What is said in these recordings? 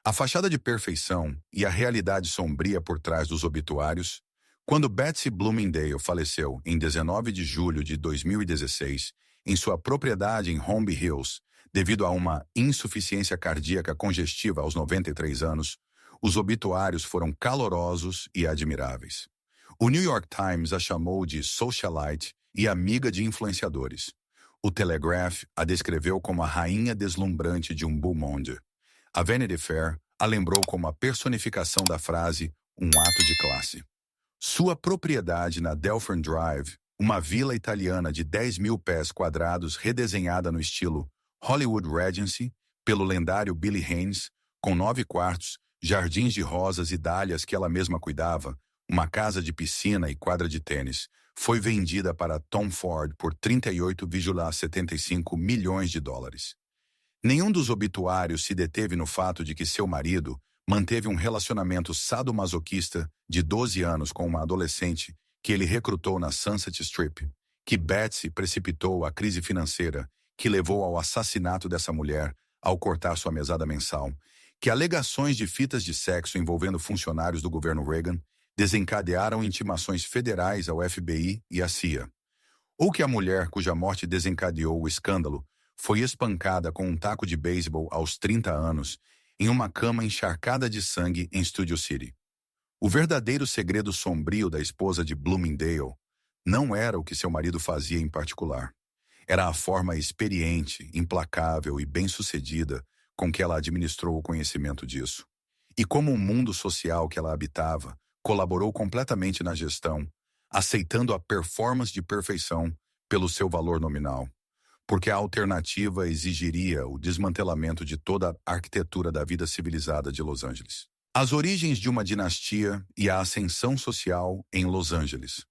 A fachada de perfeição e a realidade sombria por trás dos obituários. Quando Betsy Bloomingdale faleceu em 19 de julho de 2016, em sua propriedade em Holmby Hills, devido a uma insuficiência cardíaca congestiva aos 93 anos, os obituários foram calorosos e admiráveis. O New York Times a chamou de socialite e amiga de influenciadores. O Telegraph a descreveu como a rainha deslumbrante de um beau monde. A Vanity Fair a lembrou como a personificação da frase "um ato de classe". Sua propriedade na Delphin Drive, uma vila italiana de 10 mil pés quadrados redesenhada no estilo Hollywood Regency, pelo lendário Billy Haynes, com 9 quartos, jardins de rosas e dálias que ela mesma cuidava, uma casa de piscina e quadra de tênis, foi vendida para Tom Ford por 38,75 milhões de dólares. Nenhum dos obituários se deteve no fato de que seu marido manteve um relacionamento sadomasoquista de 12 anos com uma adolescente que ele recrutou na Sunset Strip, que Betsy precipitou a crise financeira que levou ao assassinato dessa mulher ao cortar sua mesada mensal, que alegações de fitas de sexo envolvendo funcionários do governo Reagan desencadearam intimações federais ao FBI e à CIA, ou que a mulher cuja morte desencadeou o escândalo foi espancada com um taco de beisebol aos 30 anos em uma cama encharcada de sangue em Studio City. O verdadeiro segredo sombrio da esposa de Bloomingdale não era o que seu marido fazia em particular. Era a forma experiente, implacável e bem-sucedida com que ela administrou o conhecimento disso. E como o mundo social que ela habitava colaborou completamente na gestão, aceitando a performance de perfeição pelo seu valor nominal, porque a alternativa exigiria o desmantelamento de toda a arquitetura da vida civilizada de Los Angeles. As origens de uma dinastia e a ascensão social em Los Angeles.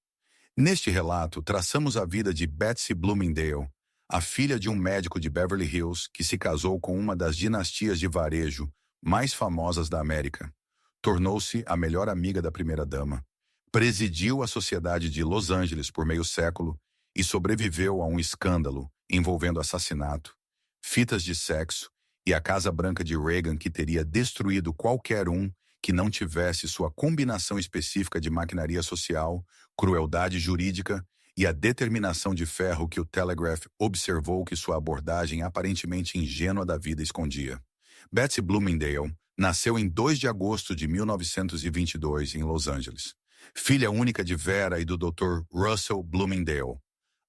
Neste relato, traçamos a vida de Betsy Bloomingdale, a filha de um médico de Beverly Hills que se casou com uma das dinastias de varejo mais famosas da América. Tornou-se a melhor amiga da primeira-dama, presidiu a sociedade de Los Angeles por meio século e sobreviveu a um escândalo envolvendo assassinato, fitas de sexo e a Casa Branca de Reagan que teria destruído qualquer um que não tivesse sua combinação específica de maquinaria social, crueldade jurídica e a determinação de ferro que o Telegraph observou que sua abordagem aparentemente ingênua da vida escondia. Betsy Bloomingdale nasceu em 2 de agosto de 1922 em Los Angeles, filha única de Vera e do Dr. Russell Bloomingdale,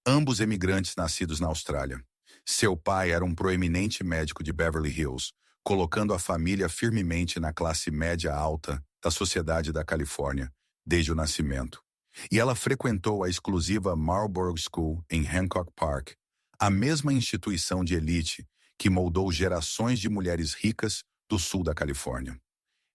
ambos emigrantes nascidos na Austrália. Seu pai era um proeminente médico de Beverly Hills, colocando a família firmemente na classe média alta da sociedade da Califórnia, desde o nascimento. E ela frequentou a exclusiva Marlborough School em Hancock Park, a mesma instituição de elite que moldou gerações de mulheres ricas do sul da Califórnia.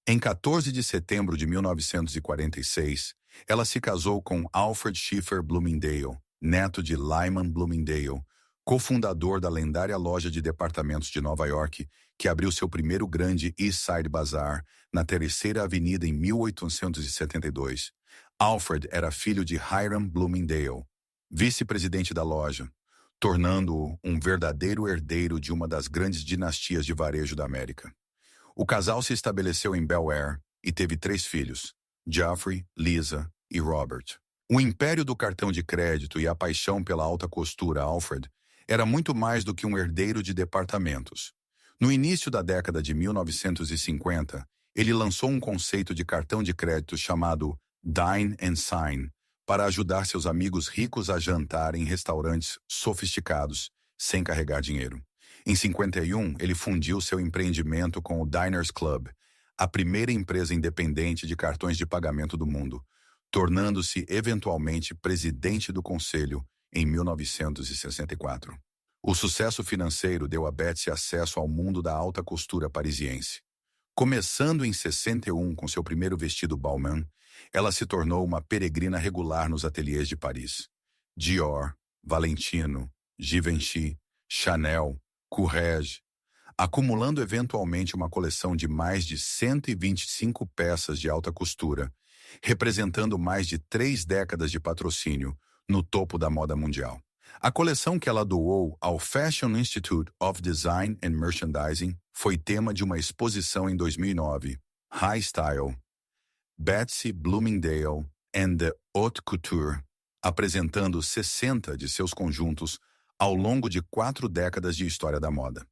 Em 14 de setembro de 1946, ela se casou com Alfred Schiffer Bloomingdale, neto de Lyman Bloomingdale, cofundador da lendária loja de departamentos de Nova York, que abriu seu primeiro grande East Side Bazaar na Terceira Avenida em 1872. Alfred era filho de Hiram Bloomingdale, vice-presidente da loja, tornando-o um verdadeiro herdeiro de uma das grandes dinastias de varejo da América. O casal se estabeleceu em Bel Air e teve 3 filhos, Geoffrey, Lisa e Robert. O império do cartão de crédito e a paixão pela alta costura Alfred era muito mais do que um herdeiro de departamentos. No início da década de 1950, ele lançou um conceito de cartão de crédito chamado Dine and Sign para ajudar seus amigos ricos a jantar em restaurantes sofisticados, sem carregar dinheiro. Em 51, ele fundiu seu empreendimento com o Diners Club, a primeira empresa independente de cartões de pagamento do mundo, tornando-se eventualmente presidente do conselho em 1964. O sucesso financeiro deu a Betsy acesso ao mundo da alta costura parisiense. Começando em 61 com seu primeiro vestido Balmain, ela se tornou uma peregrina regular nos ateliês de Paris. Dior, Valentino, Givenchy, Chanel, Courrèges, acumulando eventualmente uma coleção de mais de 125 peças de alta costura, representando mais de 3 décadas de patrocínio no topo da moda mundial. A coleção que ela doou ao Fashion Institute of Design and Merchandising foi tema de uma exposição em 2009, High Style, Betsy Bloomingdale and the Haute Couture, apresentando 60 de seus conjuntos ao longo de 4 décadas de história da moda.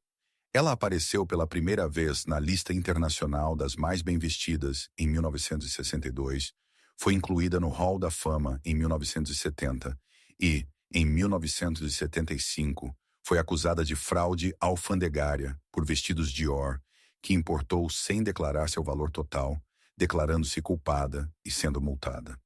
Ela apareceu pela primeira vez na lista internacional das mais bem vestidas em 1962, foi incluída no Hall da Fama em 1970 e, em 1975, foi acusada de fraude alfandegária por vestidos Dior, que importou sem declarar seu valor total, declarando-se culpada e sendo multada.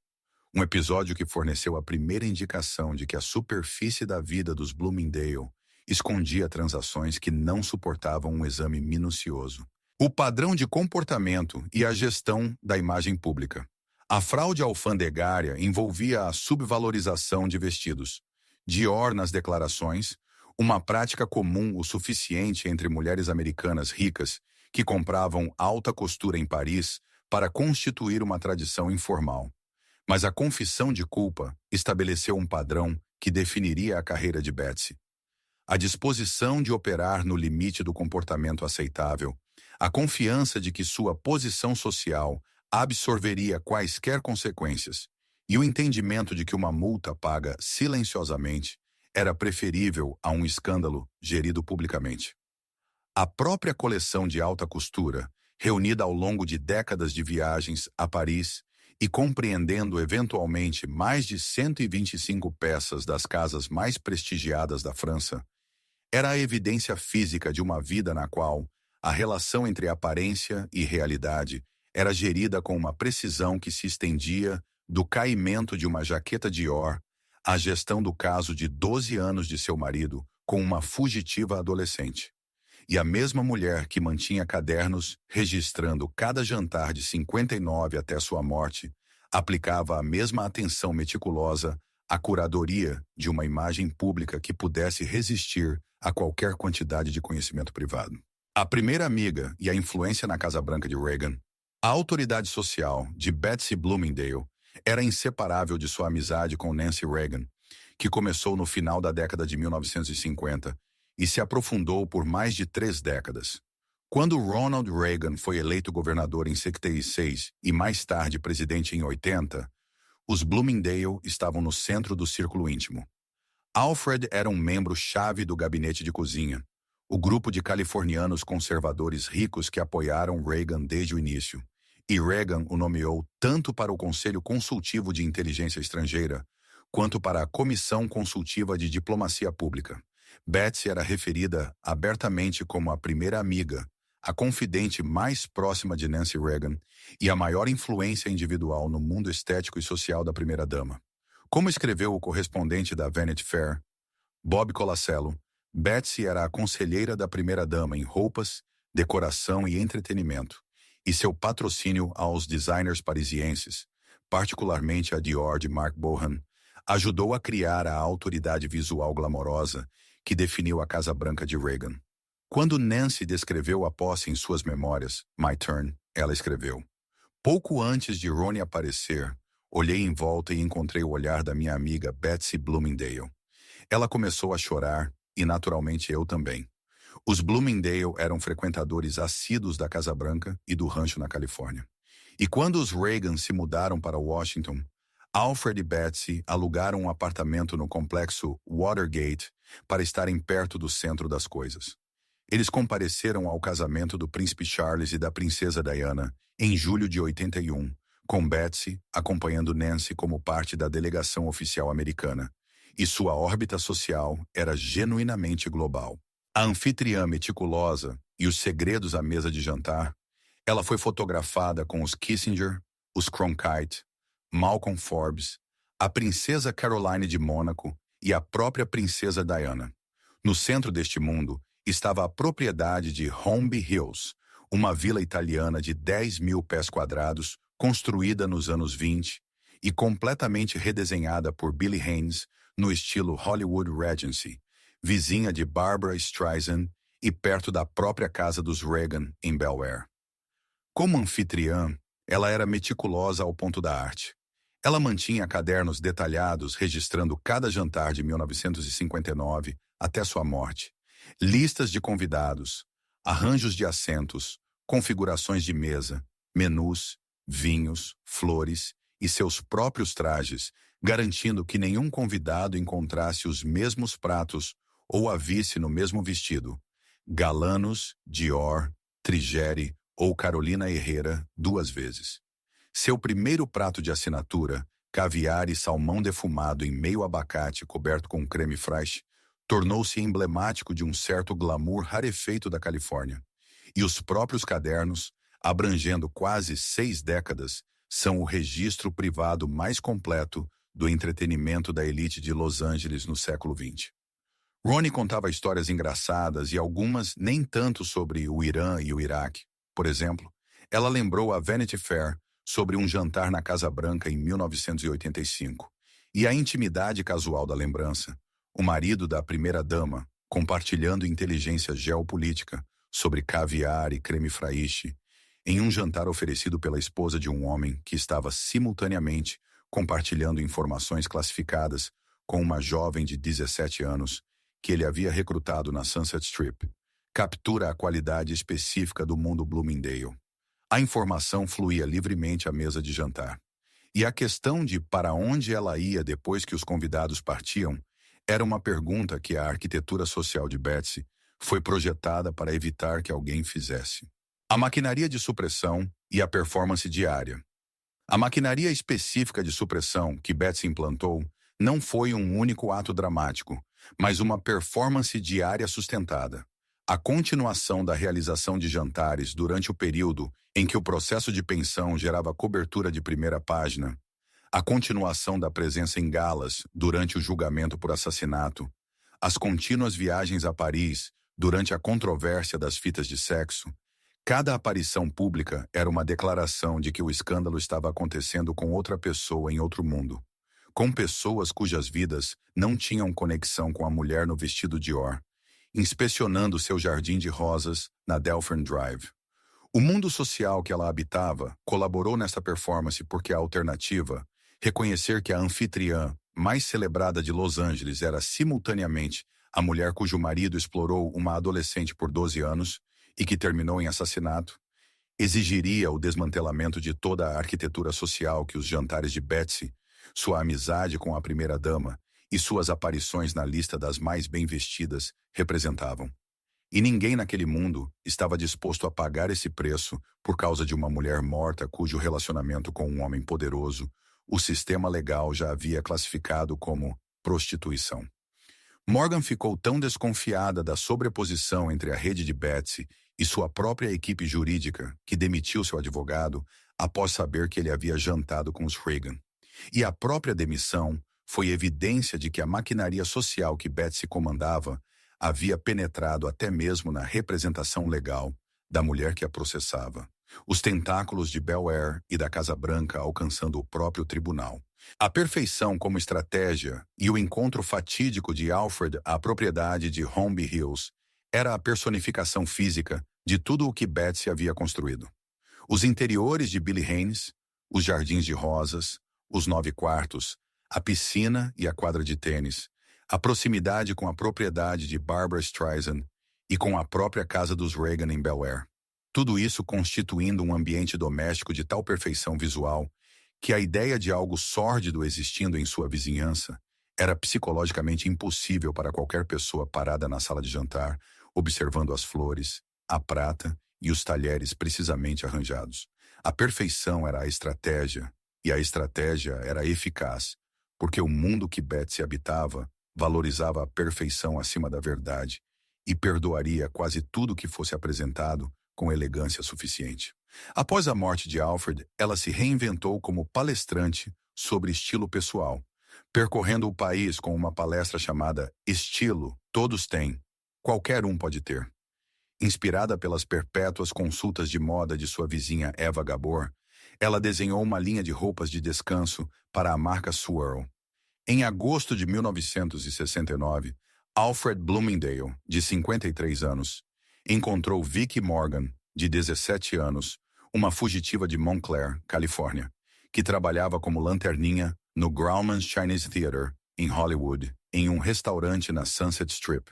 Um episódio que forneceu a primeira indicação de que a superfície da vida dos Bloomingdale escondia transações que não suportavam um exame minucioso. O padrão de comportamento e a gestão da imagem pública. A fraude alfandegária envolvia a subvalorização de vestidos. Dior nas declarações, uma prática comum o suficiente entre mulheres americanas ricas que compravam alta costura em Paris para constituir uma tradição informal. Mas a confissão de culpa estabeleceu um padrão que definiria a carreira de Betsy. A disposição de operar no limite do comportamento aceitável, a confiança de que sua posição social absorveria quaisquer consequências e o entendimento de que uma multa paga silenciosamente era preferível a um escândalo gerido publicamente. A própria coleção de alta costura, reunida ao longo de décadas de viagens a Paris e compreendendo eventualmente mais de 125 peças das casas mais prestigiadas da França, era a evidência física de uma vida na qual a relação entre aparência e realidade era gerida com uma precisão que se estendia do caimento de uma jaqueta Dior à gestão do caso de 12 anos de seu marido com uma fugitiva adolescente. E a mesma mulher que mantinha cadernos registrando cada jantar de 59 até sua morte, aplicava a mesma atenção meticulosa à curadoria de uma imagem pública que pudesse resistir a qualquer quantidade de conhecimento privado. A primeira amiga e a influência na Casa Branca de Reagan, a autoridade social de Betsy Bloomingdale era inseparável de sua amizade com Nancy Reagan, que começou no final da década de 1950 e se aprofundou por mais de 3 décadas. Quando Ronald Reagan foi eleito governador em 76 e mais tarde presidente em 80, os Bloomingdale estavam no centro do círculo íntimo. Alfred era um membro-chave do gabinete de cozinha, o grupo de californianos conservadores ricos que apoiaram Reagan desde o início, e Reagan o nomeou tanto para o Conselho Consultivo de Inteligência Estrangeira quanto para a Comissão Consultiva de Diplomacia Pública. Betsy era referida abertamente como a primeira amiga, a confidente mais próxima de Nancy Reagan e a maior influência individual no mundo estético e social da primeira-dama. Como escreveu o correspondente da Vanity Fair, Bob Colasello, Betsy era a conselheira da primeira-dama em roupas, decoração e entretenimento, e seu patrocínio aos designers parisienses, particularmente a Dior de Marc Bohan, ajudou a criar a autoridade visual glamourosa que definiu a Casa Branca de Reagan. Quando Nancy descreveu a posse em suas memórias, My Turn, ela escreveu: pouco antes de Ronnie aparecer, olhei em volta e encontrei o olhar da minha amiga Betsy Bloomingdale. Ela começou a chorar e, naturalmente, eu também. Os Bloomingdale eram frequentadores assíduos da Casa Branca e do rancho na Califórnia. E quando os Reagan se mudaram para Washington, Alfred e Betsy alugaram um apartamento no complexo Watergate para estarem perto do centro das coisas. Eles compareceram ao casamento do príncipe Charles e da princesa Diana em julho de 81, com Betsy acompanhando Nancy como parte da delegação oficial americana, e sua órbita social era genuinamente global. A anfitriã meticulosa e os segredos à mesa de jantar, ela foi fotografada com os Kissinger, os Cronkite, Malcolm Forbes, a princesa Caroline de Mônaco e a própria princesa Diana. No centro deste mundo estava a propriedade de Holmby Hills, uma vila italiana de 10.000 pés quadrados, construída nos anos 20 e completamente redesenhada por Billy Haynes no estilo Hollywood Regency, vizinha de Barbra Streisand e perto da própria casa dos Reagan em Bel Air. Como anfitriã, ela era meticulosa ao ponto da arte. Ela mantinha cadernos detalhados registrando cada jantar de 1959 até sua morte, listas de convidados, arranjos de assentos, configurações de mesa, menus, vinhos, flores e seus próprios trajes, garantindo que nenhum convidado encontrasse os mesmos pratos ou a visse no mesmo vestido. Galanos, Dior, Trigeri ou Carolina Herrera 2 vezes. Seu primeiro prato de assinatura, caviar e salmão defumado em meio abacate coberto com creme fraiche, tornou-se emblemático de um certo glamour rarefeito da Califórnia. E os próprios cadernos, abrangendo quase 6 décadas, são o registro privado mais completo do entretenimento da elite de Los Angeles no século XX. Ronnie contava histórias engraçadas e algumas nem tanto sobre o Irã e o Iraque. Por exemplo, ela lembrou a Vanity Fair sobre um jantar na Casa Branca em 1985. E a intimidade casual da lembrança, o marido da primeira-dama compartilhando inteligência geopolítica sobre caviar e creme fraiche, em um jantar oferecido pela esposa de um homem que estava simultaneamente compartilhando informações classificadas com uma jovem de 17 anos que ele havia recrutado na Sunset Strip. Captura a qualidade específica do mundo Bloomingdale. A informação fluía livremente à mesa de jantar. E a questão de para onde ela ia depois que os convidados partiam era uma pergunta que a arquitetura social de Betsy foi projetada para evitar que alguém fizesse. A maquinaria de supressão e a performance diária. A maquinaria específica de supressão que Betsy implantou não foi um único ato dramático, mas uma performance diária sustentada. A continuação da realização de jantares durante o período em que o processo de pensão gerava cobertura de primeira página, a continuação da presença em galas durante o julgamento por assassinato, as contínuas viagens a Paris durante a controvérsia das fitas de sexo, cada aparição pública era uma declaração de que o escândalo estava acontecendo com outra pessoa em outro mundo, com pessoas cujas vidas não tinham conexão com a mulher no vestido Dior, inspecionando seu jardim de rosas na Delphine Drive. O mundo social que ela habitava colaborou nessa performance porque a alternativa, reconhecer que a anfitriã mais celebrada de Los Angeles era simultaneamente a mulher cujo marido explorou uma adolescente por 12 anos e que terminou em assassinato, exigiria o desmantelamento de toda a arquitetura social que os jantares de Betsy, sua amizade com a primeira-dama e suas aparições na lista das mais bem-vestidas representavam. E ninguém naquele mundo estava disposto a pagar esse preço por causa de uma mulher morta cujo relacionamento com um homem poderoso o sistema legal já havia classificado como prostituição. Morgan ficou tão desconfiada da sobreposição entre a rede de Betsy e sua própria equipe jurídica que demitiu seu advogado após saber que ele havia jantado com os Reagan. E a própria demissão foi evidência de que a maquinaria social que Betsy comandava havia penetrado até mesmo na representação legal da mulher que a processava. Os tentáculos de Bel Air e da Casa Branca alcançando o próprio tribunal. A perfeição como estratégia e o encontro fatídico de Alfred à propriedade de Holmby Hills era a personificação física de tudo o que Betsy havia construído. Os interiores de Billy Haynes, os jardins de rosas, os 9 quartos, a piscina e a quadra de tênis, a proximidade com a propriedade de Barbra Streisand e com a própria casa dos Reagan em Bel Air. Tudo isso constituindo um ambiente doméstico de tal perfeição visual que a ideia de algo sórdido existindo em sua vizinhança era psicologicamente impossível para qualquer pessoa parada na sala de jantar, observando as flores, a prata e os talheres precisamente arranjados. A perfeição era a estratégia, e a estratégia era eficaz, porque o mundo que Betsy habitava valorizava a perfeição acima da verdade e perdoaria quase tudo que fosse apresentado com elegância suficiente. Após a morte de Alfred, ela se reinventou como palestrante sobre estilo pessoal, percorrendo o país com uma palestra chamada Estilo, Todos Têm, Qualquer Um Pode Ter. Inspirada pelas perpétuas consultas de moda de sua vizinha Eva Gabor, ela desenhou uma linha de roupas de descanso para a marca Swirl. Em agosto de 1969, Alfred Bloomingdale, de 53 anos, encontrou Vicki Morgan, de 17 anos, uma fugitiva de Montclair, Califórnia, que trabalhava como lanterninha no Grauman's Chinese Theater, em Hollywood, em um restaurante na Sunset Strip.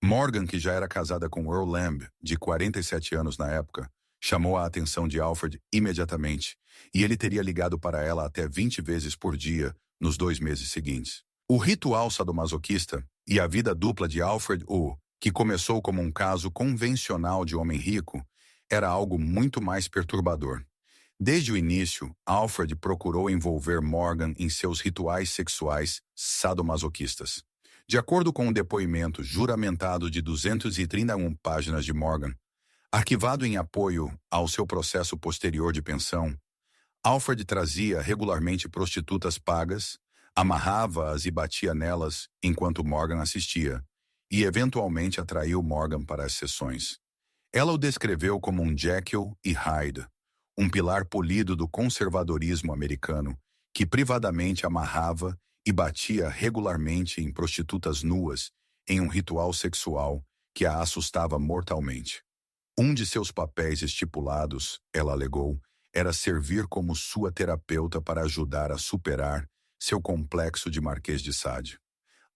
Morgan, que já era casada com Earl Lamb, de 47 anos na época, chamou a atenção de Alfred imediatamente, e ele teria ligado para ela até 20 vezes por dia nos 2 meses seguintes. O ritual sadomasoquista e a vida dupla de Alfred O, que começou como um caso convencional de homem rico, era algo muito mais perturbador. Desde o início, Alfred procurou envolver Morgan em seus rituais sexuais sadomasoquistas. De acordo com um depoimento juramentado de 231 páginas de Morgan, arquivado em apoio ao seu processo posterior de pensão, Alfred trazia regularmente prostitutas pagas, amarrava-as e batia nelas enquanto Morgan assistia, e eventualmente atraiu Morgan para as sessões. Ela o descreveu como um Jekyll e Hyde, um pilar polido do conservadorismo americano, que privadamente amarrava e batia regularmente em prostitutas nuas em um ritual sexual que a assustava mortalmente. Um de seus papéis estipulados, ela alegou, era servir como sua terapeuta para ajudar a superar seu complexo de Marquês de Sade.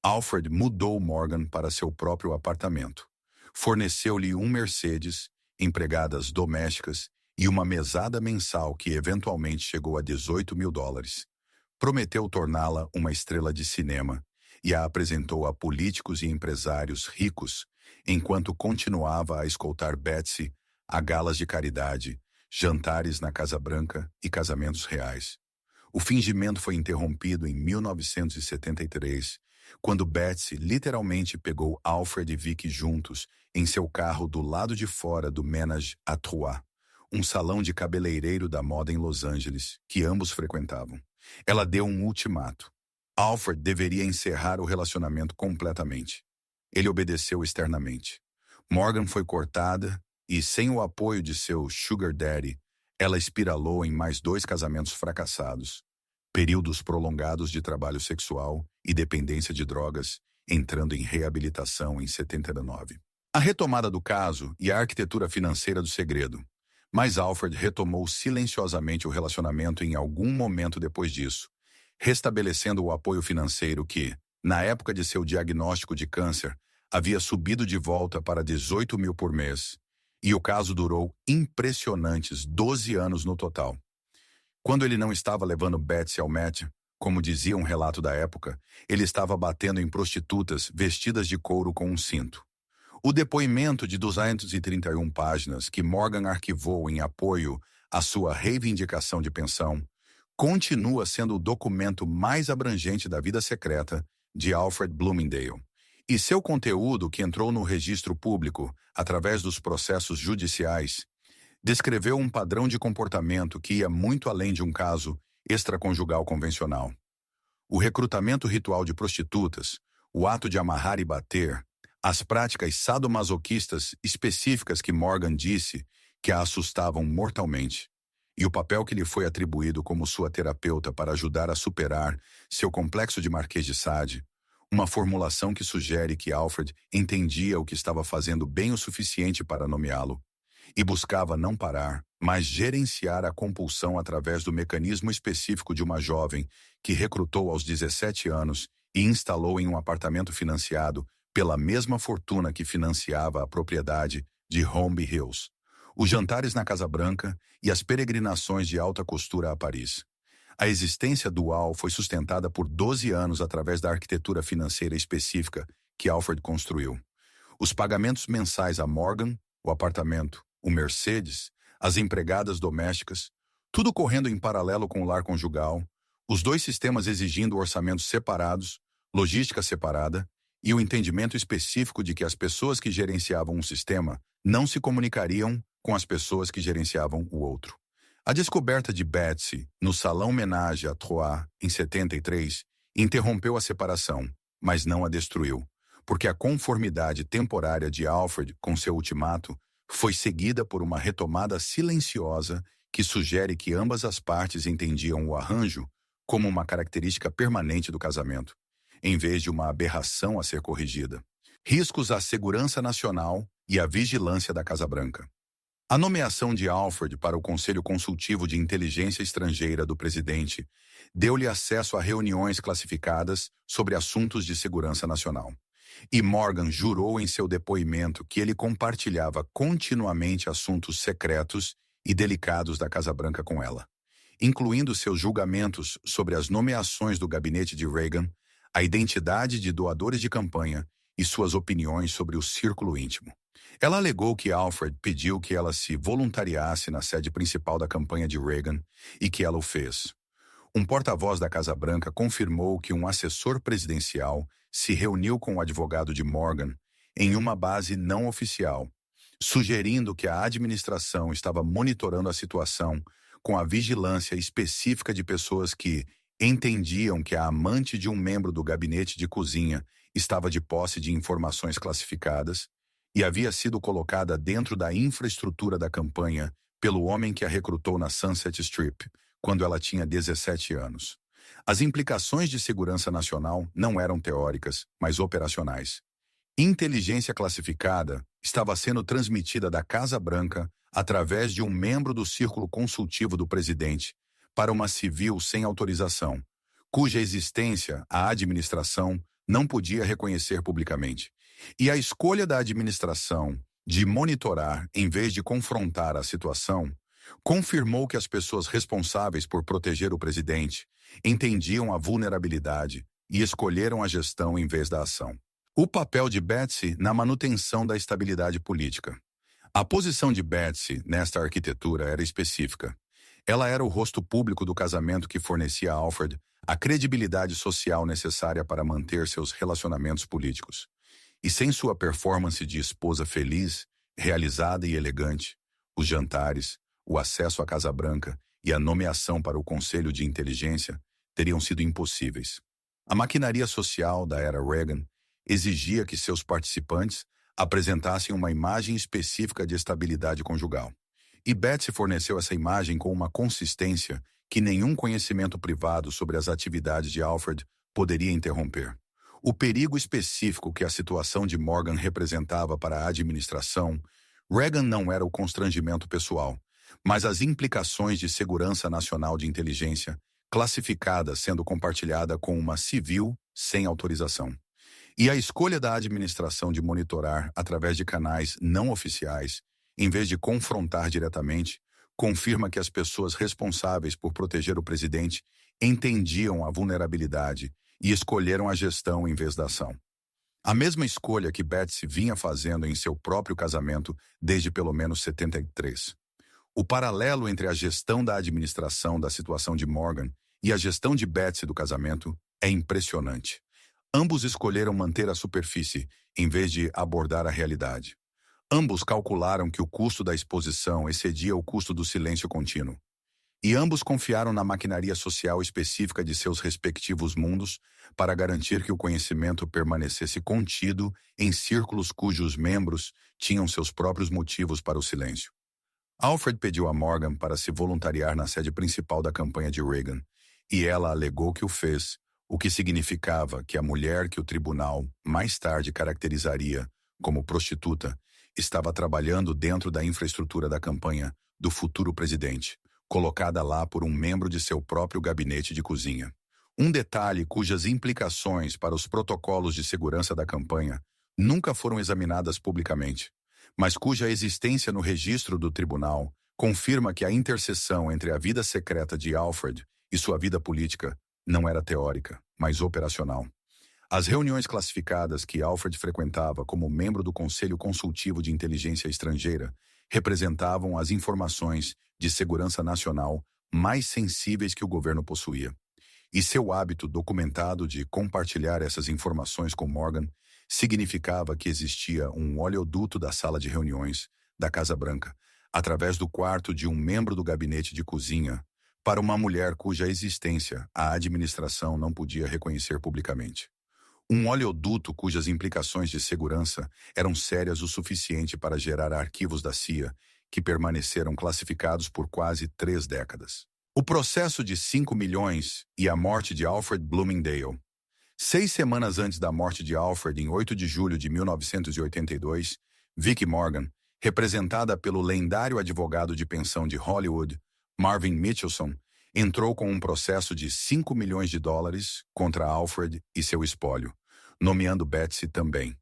Alfred mudou Morgan para seu próprio apartamento. Forneceu-lhe um Mercedes, empregadas domésticas e uma mesada mensal que eventualmente chegou a $18.000. Prometeu torná-la uma estrela de cinema e a apresentou a políticos e empresários ricos, enquanto continuava a escoltar Betsy a galas de caridade, jantares na Casa Branca e casamentos reais. O fingimento foi interrompido em 1973, quando Betsy literalmente pegou Alfred e Vicky juntos em seu carro do lado de fora do Ménage à Trois, um salão de cabeleireiro da moda em Los Angeles, que ambos frequentavam. Ela deu um ultimato. Alfred deveria encerrar o relacionamento completamente. Ele obedeceu externamente. Morgan foi cortada e, sem o apoio de seu sugar daddy, ela espiralou em mais 2 casamentos fracassados, períodos prolongados de trabalho sexual e dependência de drogas, entrando em reabilitação em 79. A retomada do caso e a arquitetura financeira do segredo. Mas Alfred retomou silenciosamente o relacionamento em algum momento depois disso, restabelecendo o apoio financeiro que, na época de seu diagnóstico de câncer, havia subido de volta para 18 mil por mês, e o caso durou impressionantes 12 anos no total. Quando ele não estava levando Betsy ao Met, como dizia um relato da época, ele estava batendo em prostitutas vestidas de couro com um cinto. O depoimento de 231 páginas que Morgan arquivou em apoio à sua reivindicação de pensão continua sendo o documento mais abrangente da vida secreta de Alfred Bloomingdale. E seu conteúdo, que entrou no registro público através dos processos judiciais, descreveu um padrão de comportamento que ia muito além de um caso extraconjugal convencional. O recrutamento ritual de prostitutas, o ato de amarrar e bater, as práticas sadomasoquistas específicas que Morgan disse que a assustavam mortalmente, e o papel que lhe foi atribuído como sua terapeuta para ajudar a superar seu complexo de Marquês de Sade, uma formulação que sugere que Alfred entendia o que estava fazendo bem o suficiente para nomeá-lo, e buscava não parar, mas gerenciar a compulsão através do mecanismo específico de uma jovem que recrutou aos 17 anos e instalou em um apartamento financiado pela mesma fortuna que financiava a propriedade de Holmby Hills, os jantares na Casa Branca e as peregrinações de alta costura a Paris. A existência dual foi sustentada por 12 anos através da arquitetura financeira específica que Alfred construiu. Os pagamentos mensais a Morgan, o apartamento, o Mercedes, as empregadas domésticas, tudo correndo em paralelo com o lar conjugal, os 2 sistemas exigindo orçamentos separados, logística separada, e o entendimento específico de que as pessoas que gerenciavam um sistema não se comunicariam com as pessoas que gerenciavam o outro. A descoberta de Betsy no Salão Ménage à Trois, em 73, interrompeu a separação, mas não a destruiu, porque a conformidade temporária de Alfred com seu ultimato foi seguida por uma retomada silenciosa que sugere que ambas as partes entendiam o arranjo como uma característica permanente do casamento, em vez de uma aberração a ser corrigida. Riscos à segurança nacional e à vigilância da Casa Branca. A nomeação de Alford para o Conselho Consultivo de Inteligência Estrangeira do presidente deu-lhe acesso a reuniões classificadas sobre assuntos de segurança nacional. E Morgan jurou em seu depoimento que ele compartilhava continuamente assuntos secretos e delicados da Casa Branca com ela, incluindo seus julgamentos sobre as nomeações do gabinete de Reagan, a identidade de doadores de campanha e suas opiniões sobre o círculo íntimo. Ela alegou que Alford pediu que ela se voluntariasse na sede principal da campanha de Reagan e que ela o fez. Um porta-voz da Casa Branca confirmou que um assessor presidencial se reuniu com o advogado de Morgan em uma base não oficial, sugerindo que a administração estava monitorando a situação com a vigilância específica de pessoas que entendiam que a amante de um membro do gabinete de cozinha estava de posse de informações classificadas e havia sido colocada dentro da infraestrutura da campanha pelo homem que a recrutou na Sunset Strip, quando ela tinha 17 anos. As implicações de segurança nacional não eram teóricas, mas operacionais. Inteligência classificada estava sendo transmitida da Casa Branca através de um membro do círculo consultivo do presidente para uma civil sem autorização, cuja existência a administração não podia reconhecer publicamente. E a escolha da administração de monitorar em vez de confrontar a situação confirmou que as pessoas responsáveis por proteger o presidente entendiam a vulnerabilidade e escolheram a gestão em vez da ação. O papel de Betsy na manutenção da estabilidade política. A posição de Betsy nesta arquitetura era específica. Ela era o rosto público do casamento que fornecia a Alford a credibilidade social necessária para manter seus relacionamentos políticos. E sem sua performance de esposa feliz, realizada e elegante, os jantares, o acesso à Casa Branca e a nomeação para o Conselho de Inteligência teriam sido impossíveis. A maquinaria social da era Reagan exigia que seus participantes apresentassem uma imagem específica de estabilidade conjugal. E Betsy forneceu essa imagem com uma consistência que nenhum conhecimento privado sobre as atividades de Alford poderia interromper. O perigo específico que a situação de Morgan representava para a administração, Reagan não era o constrangimento pessoal, mas as implicações de segurança nacional de inteligência, classificada sendo compartilhada com uma civil sem autorização. E a escolha da administração de monitorar através de canais não oficiais, em vez de confrontar diretamente, confirma que as pessoas responsáveis por proteger o presidente entendiam a vulnerabilidade e escolheram a gestão em vez da ação. A mesma escolha que Betsy vinha fazendo em seu próprio casamento desde pelo menos 73. O paralelo entre a gestão da administração da situação de Morgan e a gestão de Betsy do casamento é impressionante. Ambos escolheram manter a superfície em vez de abordar a realidade. Ambos calcularam que o custo da exposição excedia o custo do silêncio contínuo. E ambos confiaram na maquinaria social específica de seus respectivos mundos para garantir que o conhecimento permanecesse contido em círculos cujos membros tinham seus próprios motivos para o silêncio. Alford pediu a Morgan para se voluntariar na sede principal da campanha de Reagan, e ela alegou que o fez, o que significava que a mulher que o tribunal mais tarde caracterizaria como prostituta estava trabalhando dentro da infraestrutura da campanha do futuro presidente, colocada lá por um membro de seu próprio gabinete de cozinha. Um detalhe cujas implicações para os protocolos de segurança da campanha nunca foram examinadas publicamente, mas cuja existência no registro do tribunal confirma que a interseção entre a vida secreta de Alford e sua vida política não era teórica, mas operacional. As reuniões classificadas que Alford frequentava como membro do Conselho Consultivo de Inteligência Estrangeira representavam as informações de segurança nacional mais sensíveis que o governo possuía. E seu hábito documentado de compartilhar essas informações com Morgan significava que existia um oleoduto da sala de reuniões da Casa Branca, através do quarto de um membro do gabinete de cozinha, para uma mulher cuja existência a administração não podia reconhecer publicamente. Um oleoduto cujas implicações de segurança eram sérias o suficiente para gerar arquivos da CIA que permaneceram classificados por quase 3 décadas. O processo de 5 milhões e a morte de Alfred Bloomingdale. 6 semanas antes da morte de Alfred, em 8 de julho de 1982, Vicky Morgan representada pelo lendário advogado de pensão de Hollywood, Marvin Mitchelson, entrou com um processo de $5 milhões contra Alfred e seu espólio, nomeando Betsy também.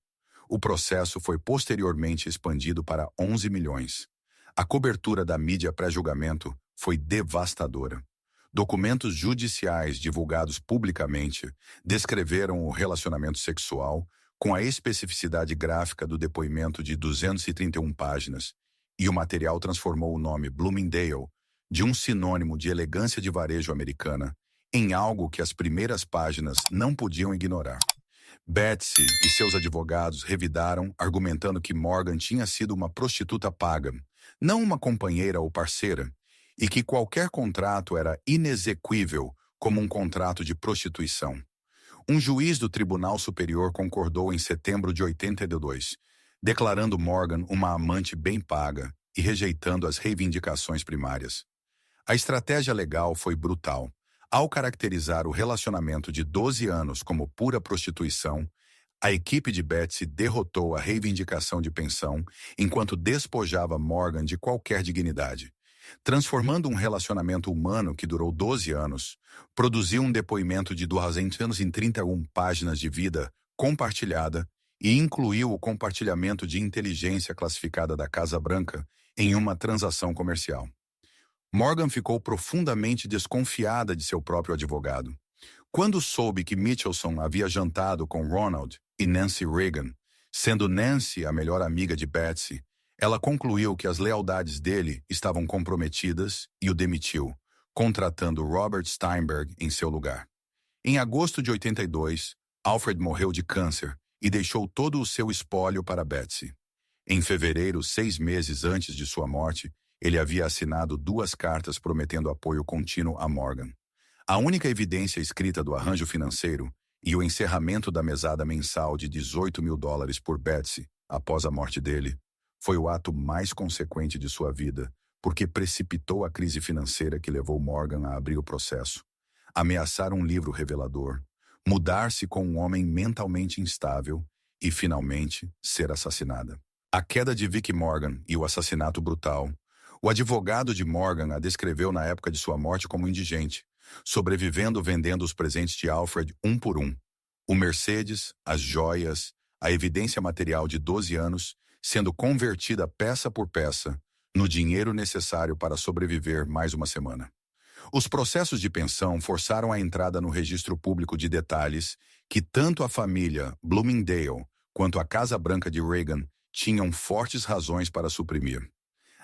O processo foi posteriormente expandido para 11 milhões. A cobertura da mídia pré-julgamento foi devastadora. Documentos judiciais divulgados publicamente descreveram o relacionamento sexual com a especificidade gráfica do depoimento de 231 páginas, e o material transformou o nome Bloomingdale, de um sinônimo de elegância de varejo americana, em algo que as primeiras páginas não podiam ignorar. Betsy e seus advogados revidaram, argumentando que Morgan tinha sido uma prostituta paga, não uma companheira ou parceira, e que qualquer contrato era inexequível como um contrato de prostituição. Um juiz do Tribunal Superior concordou em setembro de 82, declarando Morgan uma amante bem paga e rejeitando as reivindicações primárias. A estratégia legal foi brutal. Ao caracterizar o relacionamento de 12 anos como pura prostituição, a equipe de Betsy derrotou a reivindicação de pensão enquanto despojava Morgan de qualquer dignidade. Transformando um relacionamento humano que durou 12 anos, produziu um depoimento de 231 páginas de vida compartilhada e incluiu o compartilhamento de inteligência classificada da Casa Branca em uma transação comercial. Morgan ficou profundamente desconfiada de seu próprio advogado. Quando soube que Mitchelson havia jantado com Ronald e Nancy Reagan, sendo Nancy a melhor amiga de Betsy, ela concluiu que as lealdades dele estavam comprometidas e o demitiu, contratando Robert Steinberg em seu lugar. Em agosto de 82, Alfred morreu de câncer e deixou todo o seu espólio para Betsy. Em fevereiro, 6 meses antes de sua morte, ele havia assinado 2 cartas prometendo apoio contínuo a Morgan. A única evidência escrita do arranjo financeiro e o encerramento da mesada mensal de $18 mil por Betsy, após a morte dele, foi o ato mais consequente de sua vida, porque precipitou a crise financeira que levou Morgan a abrir o processo, ameaçar um livro revelador, mudar-se com um homem mentalmente instável e, finalmente, ser assassinada. A queda de Vicky Morgan e o assassinato brutal. O advogado de Morgan a descreveu na época de sua morte como indigente, sobrevivendo vendendo os presentes de Alfred um por um. O Mercedes, as joias, a evidência material de 12 anos, sendo convertida peça por peça no dinheiro necessário para sobreviver mais uma semana. Os processos de pensão forçaram a entrada no registro público de detalhes que tanto a família Bloomingdale quanto a Casa Branca de Reagan tinham fortes razões para suprimir.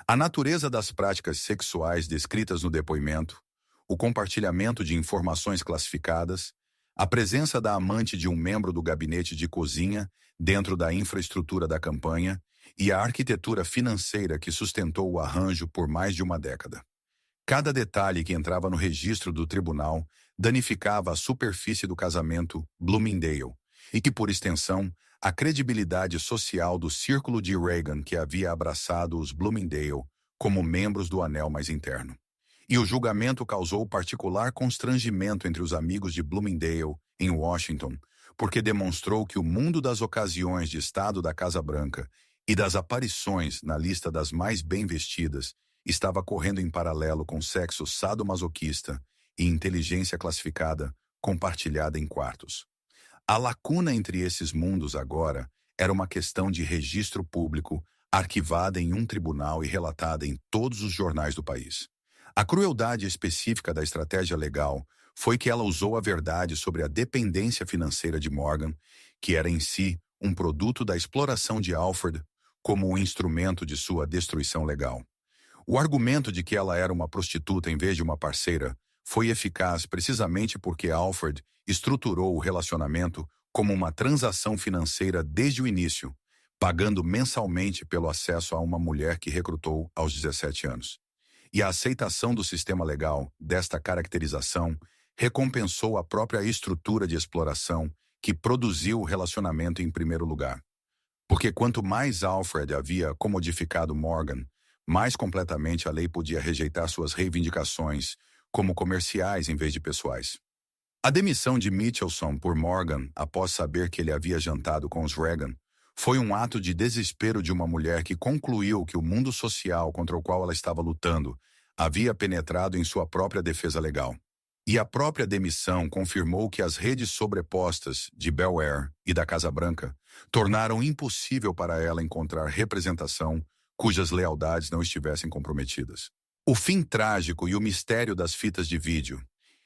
A natureza das práticas sexuais descritas no depoimento, o compartilhamento de informações classificadas, a presença da amante de um membro do gabinete de cozinha dentro da infraestrutura da campanha e a arquitetura financeira que sustentou o arranjo por mais de uma década. Cada detalhe que entrava no registro do tribunal danificava a superfície do casamento Bloomingdale e que, por extensão, a credibilidade social do círculo de Reagan que havia abraçado os Bloomingdale como membros do anel mais interno. E o julgamento causou particular constrangimento entre os amigos de Bloomingdale em Washington, porque demonstrou que o mundo das ocasiões de estado da Casa Branca e das aparições na lista das mais bem vestidas estava correndo em paralelo com sexo sadomasoquista e inteligência classificada compartilhada em quartos. A lacuna entre esses mundos agora era uma questão de registro público, arquivada em um tribunal e relatada em todos os jornais do país. A crueldade específica da estratégia legal foi que ela usou a verdade sobre a dependência financeira de Morgan, que era em si um produto da exploração de Alfred, como um instrumento de sua destruição legal. O argumento de que ela era uma prostituta em vez de uma parceira foi eficaz precisamente porque Alfred estruturou o relacionamento como uma transação financeira desde o início, pagando mensalmente pelo acesso a uma mulher que recrutou aos 17 anos. E a aceitação do sistema legal desta caracterização recompensou a própria estrutura de exploração que produziu o relacionamento em primeiro lugar. Porque quanto mais Alfred havia comodificado Morgan, mais completamente a lei podia rejeitar suas reivindicações como comerciais em vez de pessoais. A demissão de Mitchelson por Morgan após saber que ele havia jantado com os Reagan Foi um ato de desespero de uma mulher que concluiu que o mundo social contra o qual ela estava lutando havia penetrado em sua própria defesa legal. E a própria demissão confirmou que as redes sobrepostas de Bel Air e da Casa Branca tornaram impossível para ela encontrar representação cujas lealdades não estivessem comprometidas. O fim trágico e o mistério das fitas de vídeo.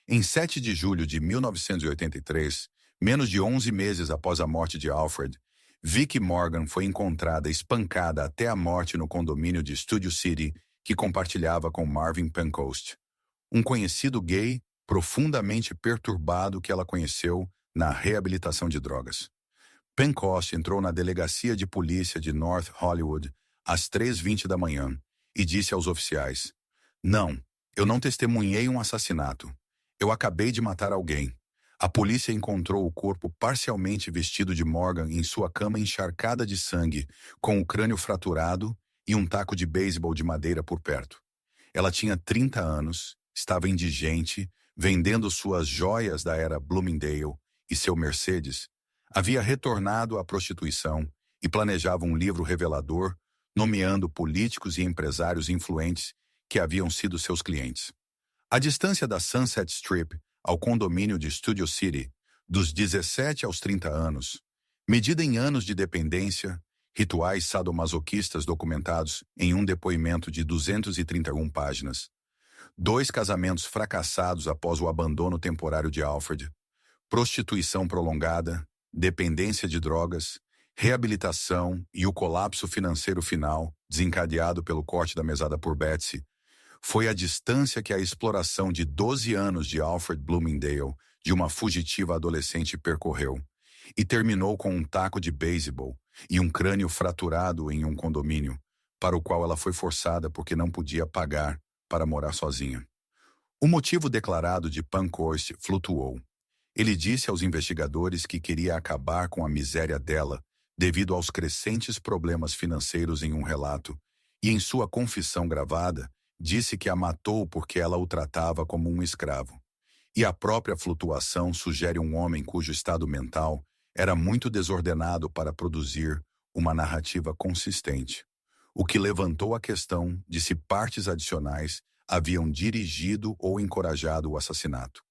Em 7 de julho de 1983, menos de 11 meses após a morte de Alfred, Vicki Morgan foi encontrada espancada até a morte no condomínio de Studio City que compartilhava com Marvin Pancoast, um conhecido gay profundamente perturbado que ela conheceu na reabilitação de drogas. Pancoast entrou na delegacia de polícia de North Hollywood às 3h20 da manhã e disse aos oficiais: "Não, eu não testemunhei um assassinato. Eu acabei de matar alguém." A polícia encontrou o corpo parcialmente vestido de Morgan em sua cama encharcada de sangue, com o crânio fraturado e um taco de beisebol de madeira por perto. Ela tinha 30 anos, estava indigente, vendendo suas joias da era Bloomingdale e seu Mercedes, havia retornado à prostituição e planejava um livro revelador, nomeando políticos e empresários influentes que haviam sido seus clientes. A distância da Sunset Strip ao condomínio de Studio City, dos 17 aos 30 anos, medida em anos de dependência, rituais sadomasoquistas documentados em um depoimento de 231 páginas, 2 casamentos fracassados após o abandono temporário de Alfred, prostituição prolongada, dependência de drogas, reabilitação e o colapso financeiro final, desencadeado pelo corte da mesada por Betsy, foi a distância que a exploração de 12 anos de Alfred Bloomingdale, de uma fugitiva adolescente, percorreu, e terminou com um taco de beisebol e um crânio fraturado em um condomínio, para o qual ela foi forçada porque não podia pagar para morar sozinha. O motivo declarado de Pancoast flutuou. Ele disse aos investigadores que queria acabar com a miséria dela devido aos crescentes problemas financeiros em um relato, e em sua confissão gravada, disse que a matou porque ela o tratava como um escravo. E a própria flutuação sugere um homem cujo estado mental era muito desordenado para produzir uma narrativa consistente, o que levantou a questão de se partes adicionais haviam dirigido ou encorajado o assassinato.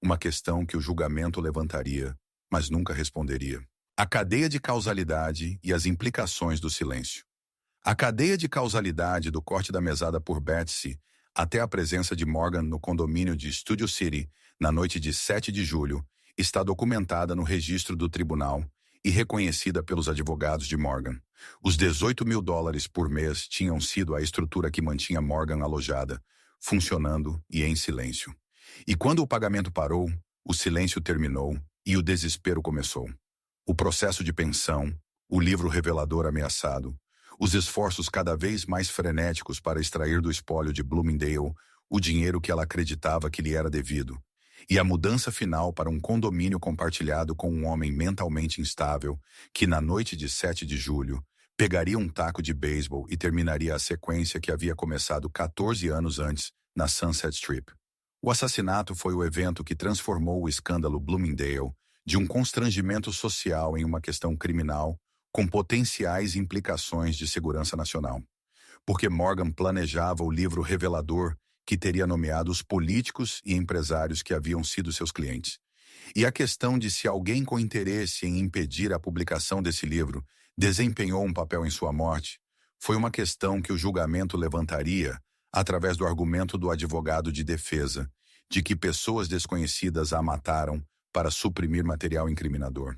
Uma questão que o julgamento levantaria, mas nunca responderia. A cadeia de causalidade e as implicações do silêncio. A cadeia de causalidade do corte da mesada por Betsy até a presença de Morgan no condomínio de Studio City na noite de 7 de julho está documentada no registro do tribunal e reconhecida pelos advogados de Morgan. Os $18.000 por mês tinham sido a estrutura que mantinha Morgan alojada, funcionando e em silêncio. E quando o pagamento parou, o silêncio terminou e o desespero começou. O processo de pensão, o livro revelador ameaçado, os esforços cada vez mais frenéticos para extrair do espólio de Bloomingdale o dinheiro que ela acreditava que lhe era devido, e a mudança final para um condomínio compartilhado com um homem mentalmente instável que, na noite de 7 de julho, pegaria um taco de beisebol e terminaria a sequência que havia começado 14 anos antes na Sunset Strip. O assassinato foi o evento que transformou o escândalo Bloomingdale de um constrangimento social em uma questão criminal com potenciais implicações de segurança nacional. Porque Morgan planejava o livro revelador que teria nomeado os políticos e empresários que haviam sido seus clientes. E a questão de se alguém com interesse em impedir a publicação desse livro desempenhou um papel em sua morte foi uma questão que o julgamento levantaria através do argumento do advogado de defesa de que pessoas desconhecidas a mataram para suprimir material incriminador.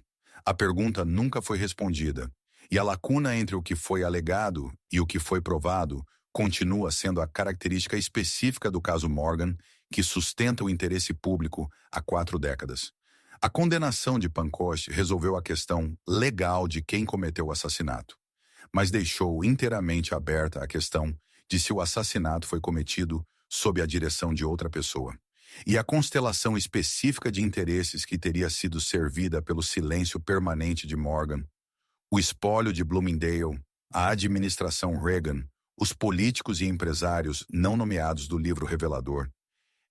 A pergunta nunca foi respondida, e a lacuna entre o que foi alegado e o que foi provado continua sendo a característica específica do caso Morgan que sustenta o interesse público há 4 décadas. A condenação de Pancoast resolveu a questão legal de quem cometeu o assassinato, mas deixou inteiramente aberta a questão de se o assassinato foi cometido sob a direção de outra pessoa. E a constelação específica de interesses que teria sido servida pelo silêncio permanente de Morgan, o espólio de Bloomingdale, a administração Reagan, os políticos e empresários não nomeados do livro revelador,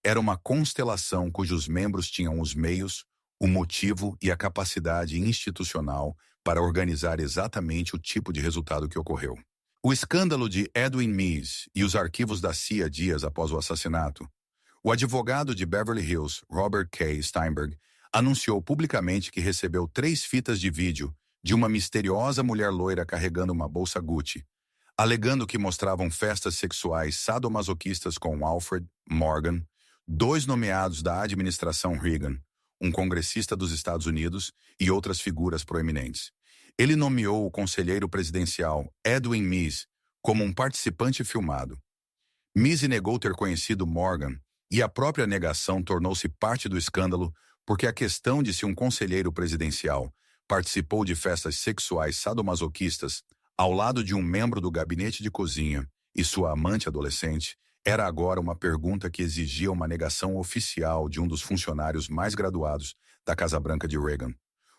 era uma constelação cujos membros tinham os meios, o motivo e a capacidade institucional para organizar exatamente o tipo de resultado que ocorreu. O escândalo de Edwin Meese e os arquivos da CIA dias após o assassinato. O advogado de Beverly Hills, Robert K. Steinberg, anunciou publicamente que recebeu 3 fitas de vídeo de uma misteriosa mulher loira carregando uma bolsa Gucci, alegando que mostravam festas sexuais sadomasoquistas com Alfred Morgan, 2 nomeados da administração Reagan, um congressista dos Estados Unidos e outras figuras proeminentes. Ele nomeou o conselheiro presidencial Edwin Meese como um participante filmado. Meese negou ter conhecido Morgan, e a própria negação tornou-se parte do escândalo porque a questão de se um conselheiro presidencial participou de festas sexuais sadomasoquistas ao lado de um membro do gabinete de cozinha e sua amante adolescente era agora uma pergunta que exigia uma negação oficial de um dos funcionários mais graduados da Casa Branca de Reagan,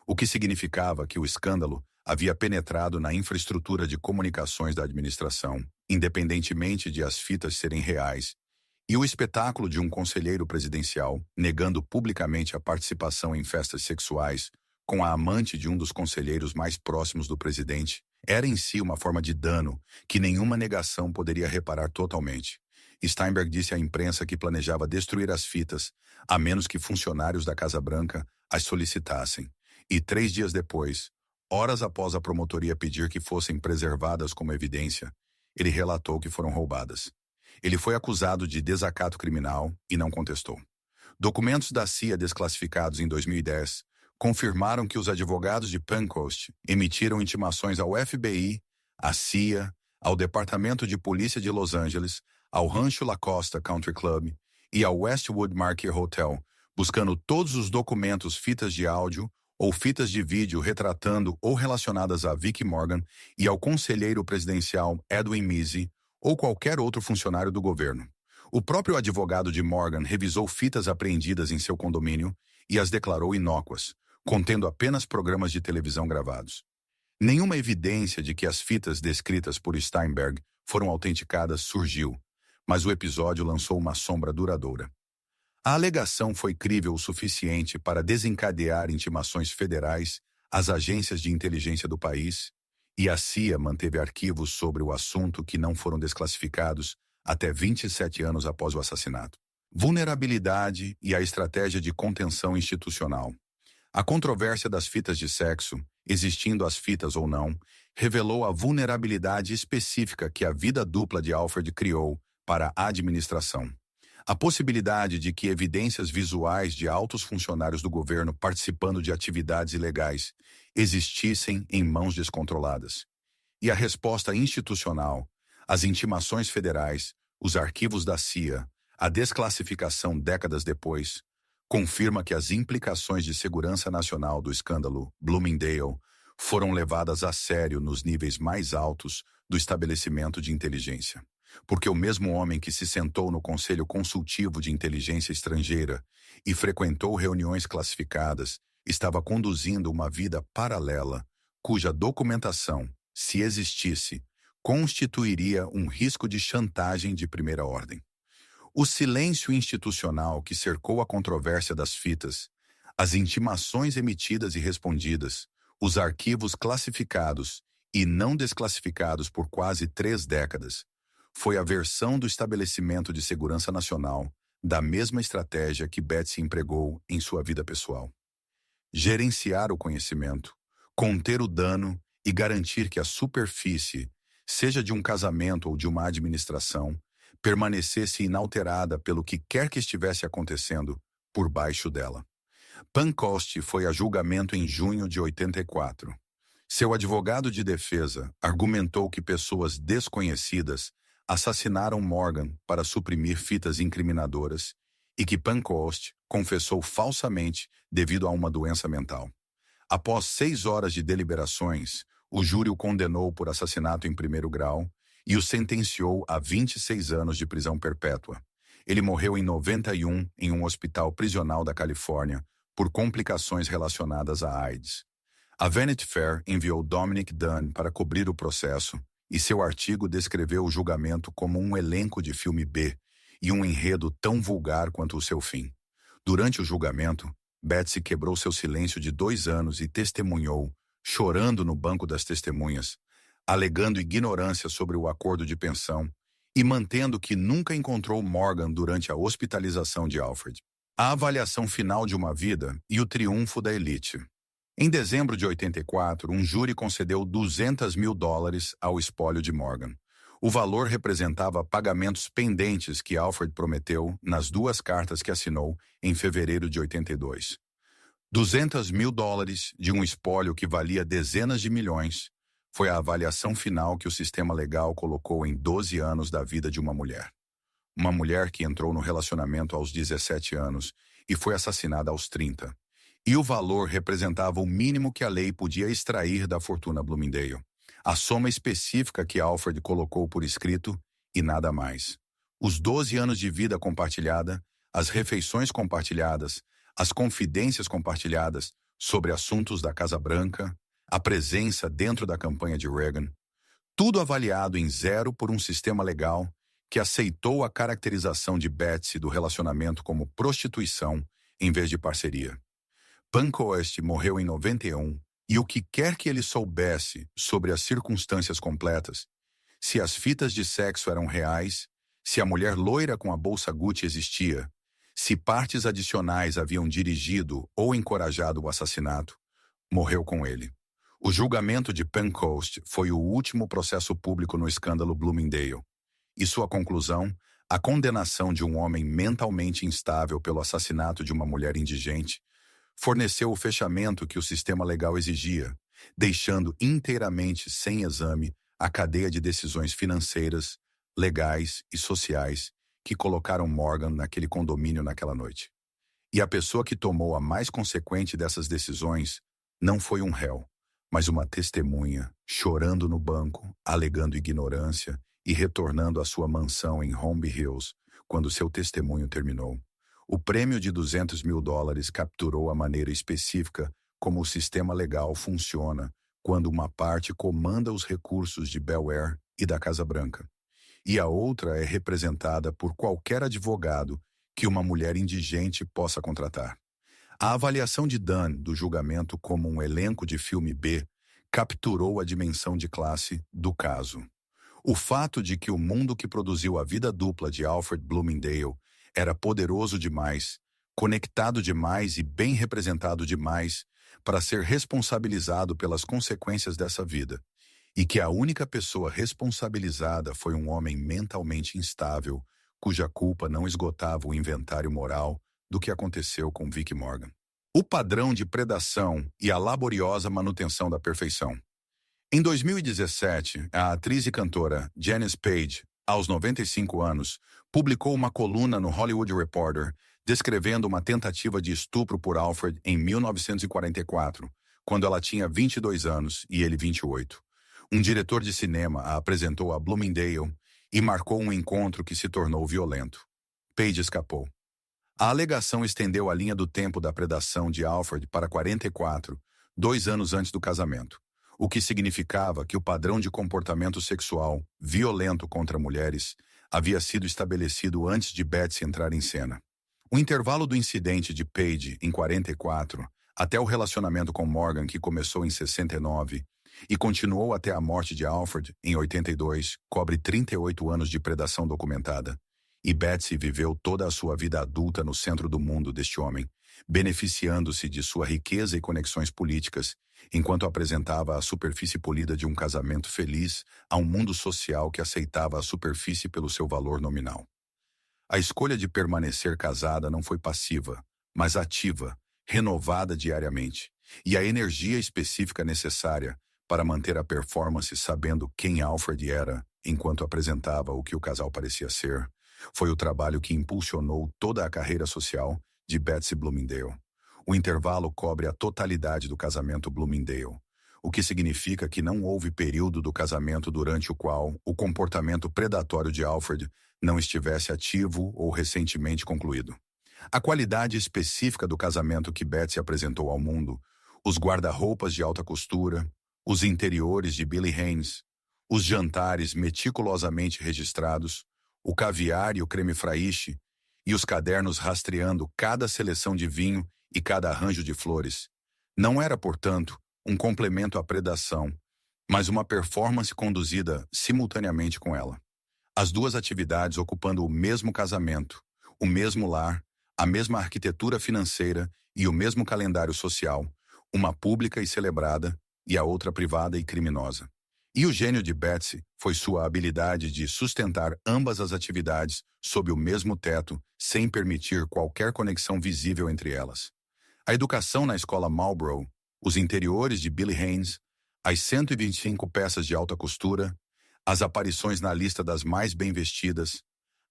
o que significava que o escândalo havia penetrado na infraestrutura de comunicações da administração, independentemente de as fitas serem reais. E o espetáculo de um conselheiro presidencial negando publicamente a participação em festas sexuais com a amante de um dos conselheiros mais próximos do presidente era em si uma forma de dano que nenhuma negação poderia reparar totalmente. Steinberg disse à imprensa que planejava destruir as fitas, a menos que funcionários da Casa Branca as solicitassem. E 3 dias depois, horas após a promotoria pedir que fossem preservadas como evidência, ele relatou que foram roubadas. Ele foi acusado de desacato criminal e não contestou. Documentos da CIA desclassificados em 2010 confirmaram que os advogados de Pancoast emitiram intimações ao FBI, à CIA, ao Departamento de Polícia de Los Angeles, ao Rancho La Costa Country Club e ao Westwood Marquis Hotel, buscando todos os documentos, fitas de áudio ou fitas de vídeo retratando ou relacionadas a Vicky Morgan e ao conselheiro presidencial Edwin Meese, ou qualquer outro funcionário do governo. O próprio advogado de Morgan revisou fitas apreendidas em seu condomínio e as declarou inócuas, contendo apenas programas de televisão gravados. Nenhuma evidência de que as fitas descritas por Steinberg foram autenticadas surgiu, mas o episódio lançou uma sombra duradoura. A alegação foi crível o suficiente para desencadear intimações federais às agências de inteligência do país, e a CIA manteve arquivos sobre o assunto que não foram desclassificados até 27 anos após o assassinato. Vulnerabilidade e a estratégia de contenção institucional. A controvérsia das fitas de sexo, existindo as fitas ou não, revelou a vulnerabilidade específica que a vida dupla de Alfred criou para a administração. A possibilidade de que evidências visuais de altos funcionários do governo participando de atividades ilegais existissem em mãos descontroladas. E a resposta institucional, as intimações federais, os arquivos da CIA, a desclassificação décadas depois, confirma que as implicações de segurança nacional do escândalo Bloomingdale foram levadas a sério nos níveis mais altos do estabelecimento de inteligência. Porque o mesmo homem que se sentou no Conselho Consultivo de Inteligência Estrangeira e frequentou reuniões classificadas estava conduzindo uma vida paralela, cuja documentação, se existisse, constituiria um risco de chantagem de primeira ordem. O silêncio institucional que cercou a controvérsia das fitas, as intimações emitidas e respondidas, os arquivos classificados e não desclassificados por quase 3 décadas, foi a versão do estabelecimento de segurança nacional da mesma estratégia que Betsy empregou em sua vida pessoal. Gerenciar o conhecimento, conter o dano e garantir que a superfície, seja de um casamento ou de uma administração, permanecesse inalterada pelo que quer que estivesse acontecendo por baixo dela. Pancoast foi a julgamento em junho de 84. Seu advogado de defesa argumentou que pessoas desconhecidas assassinaram Morgan para suprimir fitas incriminadoras e que Pancoast confessou falsamente devido a uma doença mental. Após 6 horas de deliberações, o júri o condenou por assassinato em primeiro grau e o sentenciou a 26 anos de prisão perpétua. Ele morreu em 91 em um hospital prisional da Califórnia por complicações relacionadas à AIDS. A Vanity Fair enviou Dominic Dunn para cobrir o processo e seu artigo descreveu o julgamento como um elenco de filme B e um enredo tão vulgar quanto o seu fim. Durante o julgamento, Betsy quebrou seu silêncio de 2 anos e testemunhou, chorando no banco das testemunhas, alegando ignorância sobre o acordo de pensão e mantendo que nunca encontrou Morgan durante a hospitalização de Alfred. A avaliação final de uma vida e o triunfo da elite. Em dezembro de 84, um júri concedeu $200 mil ao espólio de Morgan. O valor representava pagamentos pendentes que Alfred prometeu nas 2 cartas que assinou em fevereiro de 82. $200 mil de um espólio que valia dezenas de milhões foi a avaliação final que o sistema legal colocou em 12 anos da vida de uma mulher. Uma mulher que entrou no relacionamento aos 17 anos e foi assassinada aos 30. E o valor representava o mínimo que a lei podia extrair da fortuna Bloomingdale. A soma específica que Alfred colocou por escrito e nada mais. Os 12 anos de vida compartilhada, as refeições compartilhadas, as confidências compartilhadas sobre assuntos da Casa Branca, a presença dentro da campanha de Reagan, tudo avaliado em 0 por um sistema legal que aceitou a caracterização de Betsy do relacionamento como prostituição em vez de parceria. Pankhurst morreu em 91 e o que quer que ele soubesse sobre as circunstâncias completas, se as fitas de sexo eram reais, se a mulher loira com a bolsa Gucci existia, se partes adicionais haviam dirigido ou encorajado o assassinato, morreu com ele. O julgamento de Pankhurst foi o último processo público no escândalo Bloomingdale. E sua conclusão, a condenação de um homem mentalmente instável pelo assassinato de uma mulher indigente, forneceu o fechamento que o sistema legal exigia, deixando inteiramente sem exame a cadeia de decisões financeiras, legais e sociais que colocaram Morgan naquele condomínio naquela noite. E a pessoa que tomou a mais consequente dessas decisões não foi um réu, mas uma testemunha, chorando no banco, alegando ignorância e retornando à sua mansão em Holmby Hills quando seu testemunho terminou. O prêmio de $200 mil capturou a maneira específica como o sistema legal funciona quando uma parte comanda os recursos de Bel Air e da Casa Branca, e a outra é representada por qualquer advogado que uma mulher indigente possa contratar. A avaliação de Dunn do julgamento como um elenco de filme B capturou a dimensão de classe do caso. O fato de que o mundo que produziu a vida dupla de Alfred Bloomingdale era poderoso demais, conectado demais e bem representado demais para ser responsabilizado pelas consequências dessa vida, e que a única pessoa responsabilizada foi um homem mentalmente instável, cuja culpa não esgotava o inventário moral do que aconteceu com Vicky Morgan. O padrão de predação e a laboriosa manutenção da perfeição. Em 2017, a atriz e cantora Janice Page, aos 95 anos, publicou uma coluna no Hollywood Reporter descrevendo uma tentativa de estupro por Alfred em 1944, quando ela tinha 22 anos e ele 28. Um diretor de cinema a apresentou a Bloomingdale e marcou um encontro que se tornou violento. Page escapou. A alegação estendeu a linha do tempo da predação de Alfred para 44, 2 anos antes do casamento, o que significava que o padrão de comportamento sexual violento contra mulheres havia sido estabelecido antes de Betsy entrar em cena. O intervalo do incidente de Page em 44 até o relacionamento com Morgan, que começou em 69 e continuou até a morte de Alfred em 82, cobre 38 anos de predação documentada. E Betsy viveu toda a sua vida adulta no centro do mundo deste homem, beneficiando-se de sua riqueza e conexões políticas, enquanto apresentava a superfície polida de um casamento feliz a um mundo social que aceitava a superfície pelo seu valor nominal. A escolha de permanecer casada não foi passiva, mas ativa, renovada diariamente, e a energia específica necessária para manter a performance sabendo quem Alfred era enquanto apresentava o que o casal parecia ser, foi o trabalho que impulsionou toda a carreira social de Betsy Bloomingdale. O intervalo cobre a totalidade do casamento Bloomingdale, o que significa que não houve período do casamento durante o qual o comportamento predatório de Alfred não estivesse ativo ou recentemente concluído. A qualidade específica do casamento que Betsy apresentou ao mundo, os guarda-roupas de alta costura, os interiores de Billy Haynes, os jantares meticulosamente registrados, o caviar e o creme fraiche, e os cadernos rastreando cada seleção de vinho e cada arranjo de flores. Não era, portanto, um complemento à predação, mas uma performance conduzida simultaneamente com ela. As duas atividades ocupando o mesmo casamento, o mesmo lar, a mesma arquitetura financeira e o mesmo calendário social, uma pública e celebrada e a outra privada e criminosa. E o gênio de Betsy foi sua habilidade de sustentar ambas as atividades sob o mesmo teto, sem permitir qualquer conexão visível entre elas. A educação na escola Marlborough, os interiores de Billy Haynes, as 125 peças de alta costura, as aparições na lista das mais bem vestidas,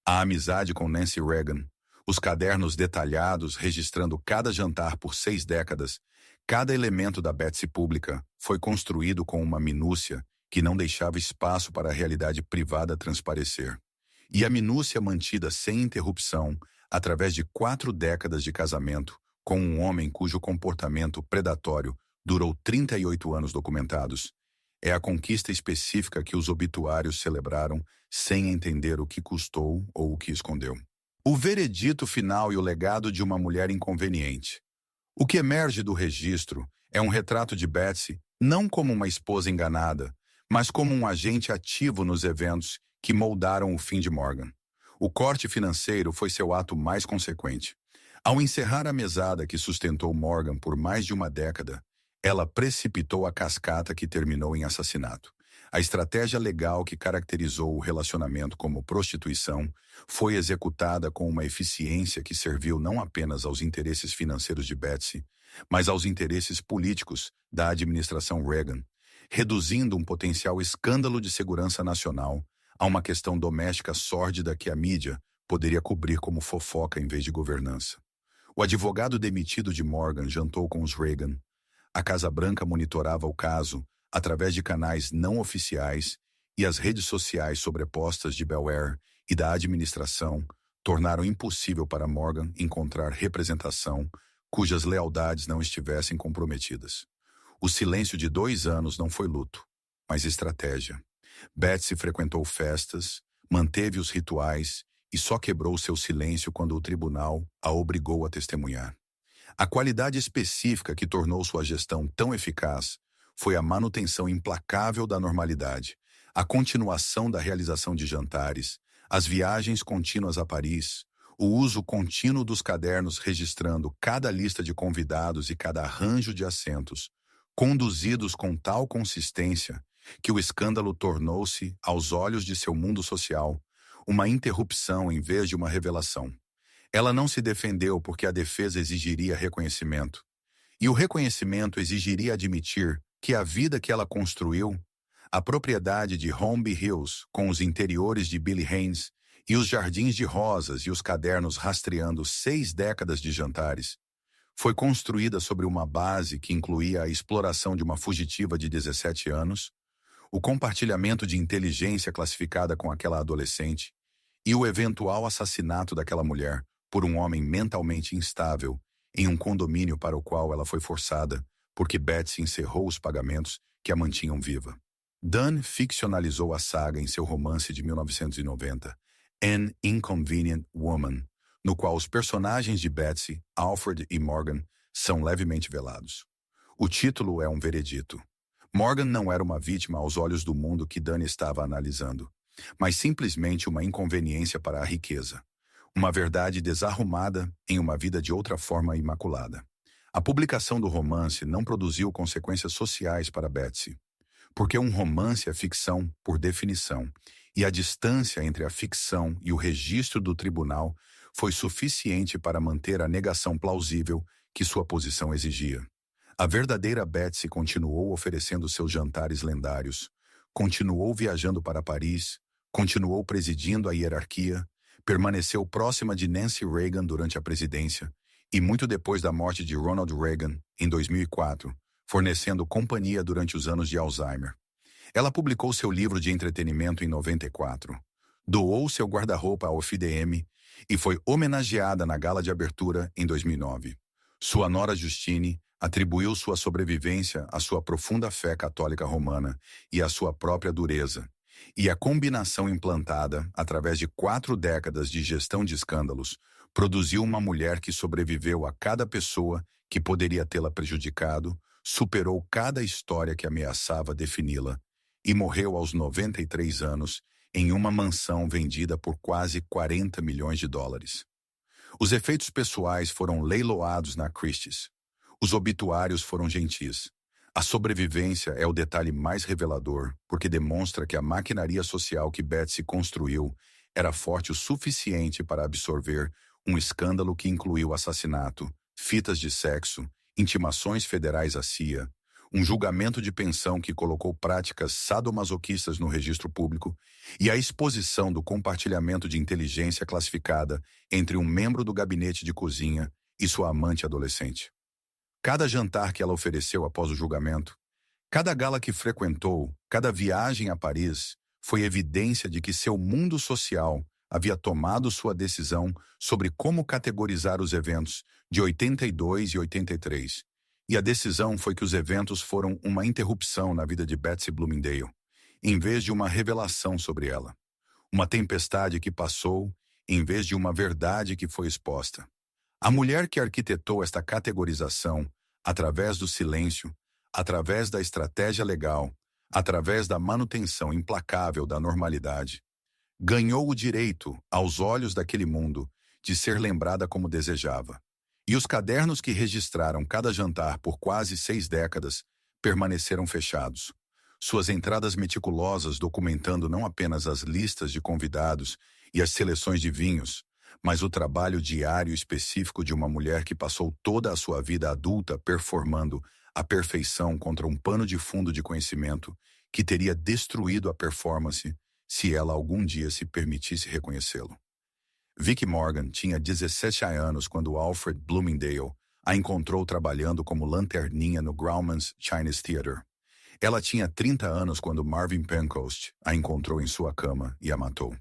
a amizade com Nancy Reagan, os cadernos detalhados registrando cada jantar por 6 décadas, cada elemento da Betsy pública foi construído com uma minúcia que não deixava espaço para a realidade privada transparecer. E a minúcia mantida sem interrupção, através de 4 décadas de casamento, com um homem cujo comportamento predatório durou 38 anos documentados, é a conquista específica que os obituários celebraram sem entender o que custou ou o que escondeu. O veredito final e o legado de uma mulher inconveniente. O que emerge do registro é um retrato de Betsy não como uma esposa enganada, mas como um agente ativo nos eventos que moldaram o fim de Morgan. O corte financeiro foi seu ato mais consequente. Ao encerrar a mesada que sustentou Morgan por mais de uma década, ela precipitou a cascata que terminou em assassinato. A estratégia legal que caracterizou o relacionamento como prostituição foi executada com uma eficiência que serviu não apenas aos interesses financeiros de Betsy, mas aos interesses políticos da administração Reagan, reduzindo um potencial escândalo de segurança nacional a uma questão doméstica sórdida que a mídia poderia cobrir como fofoca em vez de governança. O advogado demitido de Morgan jantou com os Reagan. A Casa Branca monitorava o caso através de canais não oficiais e as redes sociais sobrepostas de Bel Air e da administração tornaram impossível para Morgan encontrar representação cujas lealdades não estivessem comprometidas. O silêncio de 2 anos não foi luto, mas estratégia. Betsy frequentou festas, manteve os rituais e só quebrou seu silêncio quando o tribunal a obrigou a testemunhar. A qualidade específica que tornou sua gestão tão eficaz foi a manutenção implacável da normalidade, a continuação da realização de jantares, as viagens contínuas a Paris, o uso contínuo dos cadernos registrando cada lista de convidados e cada arranjo de assentos, conduzidos com tal consistência que o escândalo tornou-se, aos olhos de seu mundo social, uma interrupção em vez de uma revelação. Ela não se defendeu porque a defesa exigiria reconhecimento. E o reconhecimento exigiria admitir que a vida que ela construiu, a propriedade de Holmby Hills com os interiores de Billy Haynes e os jardins de rosas e os cadernos rastreando 6 décadas de jantares, foi construída sobre uma base que incluía a exploração de uma fugitiva de 17 anos, o compartilhamento de inteligência classificada com aquela adolescente e o eventual assassinato daquela mulher por um homem mentalmente instável em um condomínio para o qual ela foi forçada, porque Betsy encerrou os pagamentos que a mantinham viva. Dunn ficcionalizou a saga em seu romance de 1990, An Inconvenient Woman, no qual os personagens de Betsy, Alfred e Morgan são levemente velados. O título é um veredito. Morgan não era uma vítima aos olhos do mundo que Dunn estava analisando, mas simplesmente uma inconveniência para a riqueza. Uma verdade desarrumada em uma vida de outra forma imaculada. A publicação do romance não produziu consequências sociais para Betsy, porque um romance é ficção por definição, e a distância entre a ficção e o registro do tribunal foi suficiente para manter a negação plausível que sua posição exigia. A verdadeira Betsy continuou oferecendo seus jantares lendários, continuou viajando para Paris, continuou presidindo a hierarquia, permaneceu próxima de Nancy Reagan durante a presidência e muito depois da morte de Ronald Reagan, em 2004, fornecendo companhia durante os anos de Alzheimer. Ela publicou seu livro de entretenimento em 94, doou seu guarda-roupa ao FDM e foi homenageada na gala de abertura em 2009. Sua nora Justine atribuiu sua sobrevivência à sua profunda fé católica romana e à sua própria dureza, e a combinação implantada, através de 4 décadas de gestão de escândalos, produziu uma mulher que sobreviveu a cada pessoa que poderia tê-la prejudicado, superou cada história que ameaçava defini-la e morreu aos 93 anos em uma mansão vendida por quase 40 milhões de dólares. Os efeitos pessoais foram leiloados na Christie's. Os obituários foram gentis. A sobrevivência é o detalhe mais revelador, porque demonstra que a maquinaria social que Betsy construiu era forte o suficiente para absorver um escândalo que incluiu assassinato, fitas de sexo, intimações federais à CIA, um julgamento de pensão que colocou práticas sadomasoquistas no registro público e a exposição do compartilhamento de inteligência classificada entre um membro do gabinete de cozinha e sua amante adolescente. Cada jantar que ela ofereceu após o julgamento, cada gala que frequentou, cada viagem a Paris, foi evidência de que seu mundo social havia tomado sua decisão sobre como categorizar os eventos de 82 e 83. E a decisão foi que os eventos foram uma interrupção na vida de Betsy Bloomingdale, em vez de uma revelação sobre ela. Uma tempestade que passou, em vez de uma verdade que foi exposta. A mulher que arquitetou esta categorização, através do silêncio, através da estratégia legal, através da manutenção implacável da normalidade, ganhou o direito, aos olhos daquele mundo, de ser lembrada como desejava. E os cadernos que registraram cada jantar por quase 6 décadas permaneceram fechados. Suas entradas meticulosas documentando não apenas as listas de convidados e as seleções de vinhos, mas o trabalho diário específico de uma mulher que passou toda a sua vida adulta performando a perfeição contra um pano de fundo de conhecimento que teria destruído a performance se ela algum dia se permitisse reconhecê-lo. Vicky Morgan tinha 17 anos quando Alfred Bloomingdale a encontrou trabalhando como lanterninha no Grauman's Chinese Theater. Ela tinha 30 anos quando Marvin Pancoast a encontrou em sua cama e a matou.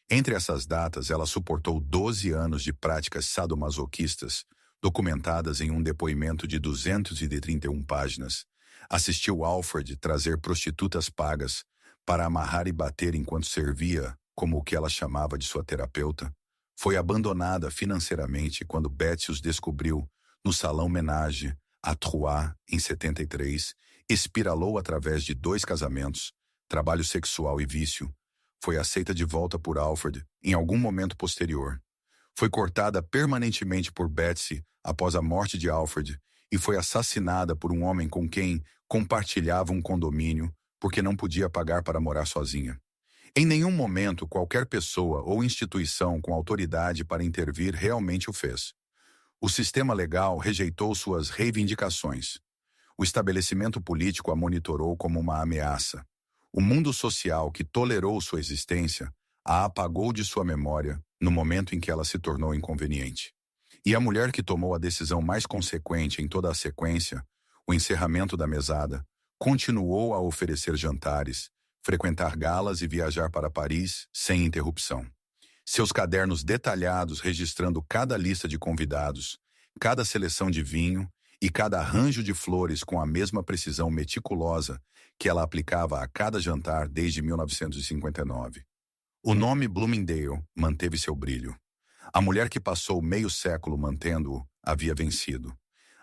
Entre essas datas, ela suportou 12 anos de práticas sadomasoquistas, documentadas em um depoimento de 231 páginas. Assistiu Alfred trazer prostitutas pagas para amarrar e bater enquanto servia, como o que ela chamava de sua terapeuta. Foi abandonada financeiramente quando Betsy os descobriu no Salão Ménage, à Troyes, em 73, espiralou através de 2 casamentos, trabalho sexual e vício. Foi aceita de volta por Alfred em algum momento posterior. Foi cortada permanentemente por Betsy após a morte de Alfred e foi assassinada por um homem com quem compartilhava um condomínio porque não podia pagar para morar sozinha. Em nenhum momento qualquer pessoa ou instituição com autoridade para intervir realmente o fez. O sistema legal rejeitou suas reivindicações. O estabelecimento político a monitorou como uma ameaça. O mundo social que tolerou sua existência a apagou de sua memória no momento em que ela se tornou inconveniente. E a mulher que tomou a decisão mais consequente em toda a sequência, o encerramento da mesada, continuou a oferecer jantares, frequentar galas e viajar para Paris sem interrupção. Seus cadernos detalhados registrando cada lista de convidados, cada seleção de vinho e cada arranjo de flores com a mesma precisão meticulosa que ela aplicava a cada jantar desde 1959. O nome Bloomingdale manteve seu brilho. A mulher que passou meio século mantendo-o havia vencido.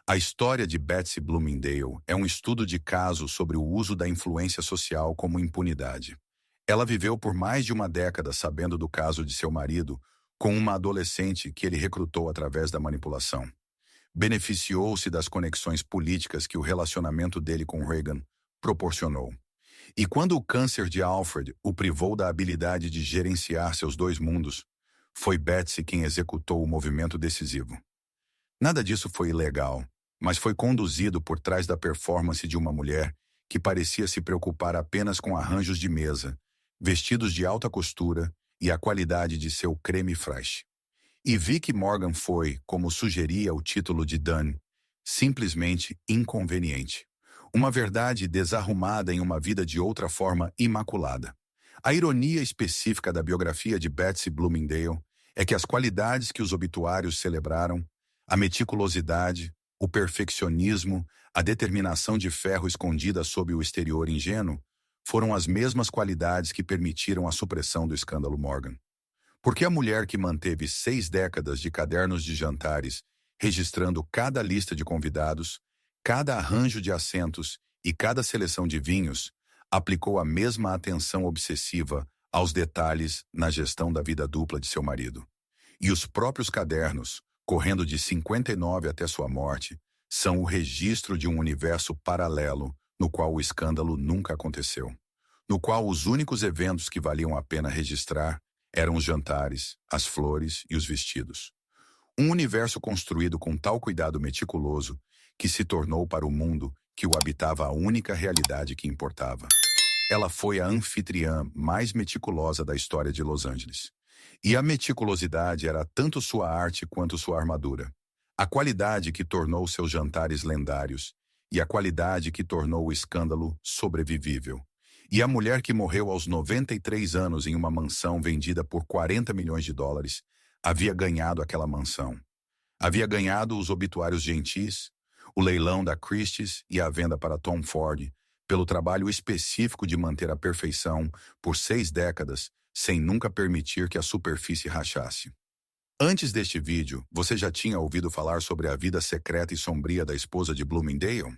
A história de Betsy Bloomingdale é um estudo de caso sobre o uso da influência social como impunidade. Ela viveu por mais de uma década sabendo do caso de seu marido com uma adolescente que ele recrutou através da manipulação. Beneficiou-se das conexões políticas que o relacionamento dele com Reagan proporcionou. E quando o câncer de Alfred o privou da habilidade de gerenciar seus 2 mundos, foi Betsy quem executou o movimento decisivo. Nada disso foi ilegal, mas foi conduzido por trás da performance de uma mulher que parecia se preocupar apenas com arranjos de mesa, vestidos de alta costura e a qualidade de seu creme fraiche. E Vicky Morgan foi, como sugeria o título de Dunn, simplesmente inconveniente. Uma verdade desarrumada em uma vida de outra forma imaculada. A ironia específica da biografia de Betsy Bloomingdale é que as qualidades que os obituários celebraram, a meticulosidade, o perfeccionismo, a determinação de ferro escondida sob o exterior ingênuo, foram as mesmas qualidades que permitiram a supressão do escândalo Morgan. Porque a mulher que manteve 6 décadas de cadernos de jantares, registrando cada lista de convidados, Cada arranjo de assentos e cada seleção de vinhos aplicou a mesma atenção obsessiva aos detalhes na gestão da vida dupla de seu marido. E os próprios cadernos, correndo de 59 até sua morte, são o registro de um universo paralelo no qual o escândalo nunca aconteceu. No qual os únicos eventos que valiam a pena registrar eram os jantares, as flores e os vestidos. Um universo construído com tal cuidado meticuloso que se tornou para o mundo que o habitava a única realidade que importava. Ela foi a anfitriã mais meticulosa da história de Los Angeles. E a meticulosidade era tanto sua arte quanto sua armadura. A qualidade que tornou seus jantares lendários e a qualidade que tornou o escândalo sobrevivível. E a mulher que morreu aos 93 anos em uma mansão vendida por 40 milhões de dólares havia ganhado aquela mansão. Havia ganhado os obituários gentis, o leilão da Christie's e a venda para Tom Ford, pelo trabalho específico de manter a perfeição por 6 décadas, sem nunca permitir que a superfície rachasse. Antes deste vídeo, você já tinha ouvido falar sobre a vida secreta e sombria da esposa de Bloomingdale?